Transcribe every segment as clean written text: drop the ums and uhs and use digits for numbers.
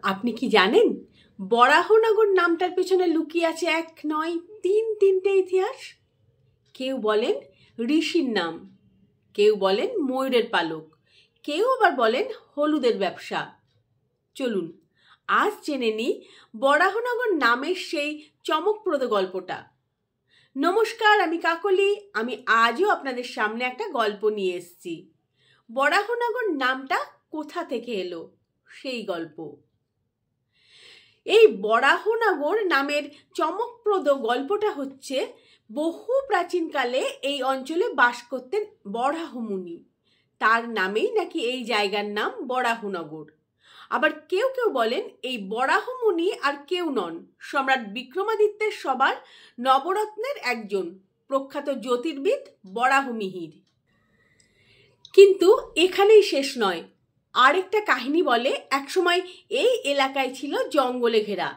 আপনি কি জানেন বরাহনগর নামটার পেছনে লুকিয়ে আছে এক নয় তিনটে ইতিহাস? কেউ বলেন ঋষির নাম, কেউ বলেন ময়ূরের পালক, কেউ আবার বলেন হলুদের ব্যবসা। চলুন আজ জেনে নিই বরাহনগর নামের সেই চমকপ্রদ গল্পটা। নমস্কার, আমি কাকলি। আমি আজও আপনাদের সামনে একটা গল্প নিয়ে এসেছি। বরাহনগর নামটা কোথা থেকে এলো সেই গল্প। এই বরাহনগর নামের চমকপ্রদ গল্পটা হচ্ছে, বহু প্রাচীনকালে এই অঞ্চলে বাস করতেন বরাহ মুনি। তার নামেই নাকি এই জায়গার নাম বরাহনগর। আবার কেউ কেউ বলেন এই বরাহ মুনি আর কেউ নন, সম্রাট বিক্রমাদিত্যের সবার নবরত্নের একজন প্রখ্যাত জ্যোতির্বিদ বরাহ মিহির। কিন্তু এখানেই শেষ নয়। আরেকটা কাহিনী বলে, একসময় এই এলাকায় ছিল জঙ্গলে ঘেরা,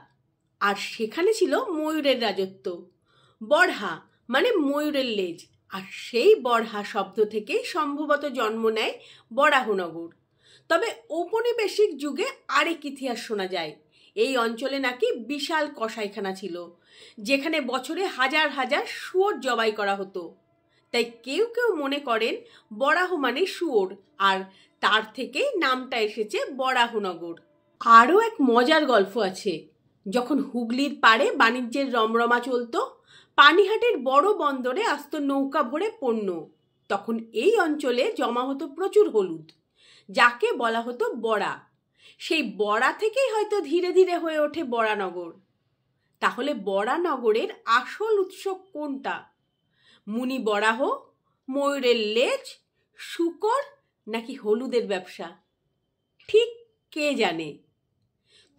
আর সেখানে ছিল ময়ূরের রাজত্ব। বরহা মানে ময়ূরের লেজ, আর সেই বরহা শব্দ থেকেই সম্ভবত জন্ম নেয় বরাহনগর। তবে ঔপনিবেশিক যুগে আরেক ইতিহাস শোনা যায়। এই অঞ্চলে নাকি বিশাল কসাইখানা ছিল, যেখানে বছরে হাজার হাজার শুয়োর জবাই করা হতো। তাই কেউ কেউ মনে করেন বরাহ মানে শুয়োর, আর তার থেকেই নামটা এসেছে বরাহনগর। আরও এক মজার গল্প আছে। যখন হুগলির পাড়ে বাণিজ্যের রমরমা চলতো, পানিহাটির বড় বন্দরে আসতো নৌকা ভরে পণ্য, তখন এই অঞ্চলে জমা হতো প্রচুর হলুদ, যাকে বলা হতো বরা। সেই বরা থেকেই হয়তো ধীরে ধীরে হয়ে ওঠে বরানগর। তাহলে বরানগরের আসল উৎস কোনটা? মুনি বরাহ, ময়ূরের লেজ, শূকর, নাকি হলুদের ব্যবসা? ঠিক কে জানে।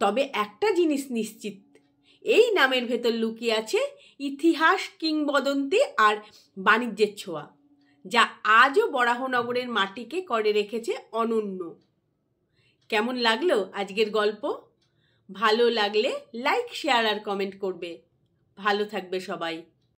তবে একটা জিনিস নিশ্চিত, এই নামের ভেতর লুকিয়ে আছে ইতিহাস, কিংবদন্তি আর বাণিজ্যের ছোঁয়া, যা আজও বরাহনগরের মাটিকে করে রেখেছে অনন্য। কেমন লাগলো আজকের গল্প? ভালো লাগলে লাইক, শেয়ার আর কমেন্ট করবে। ভালো থাকবে সবাই।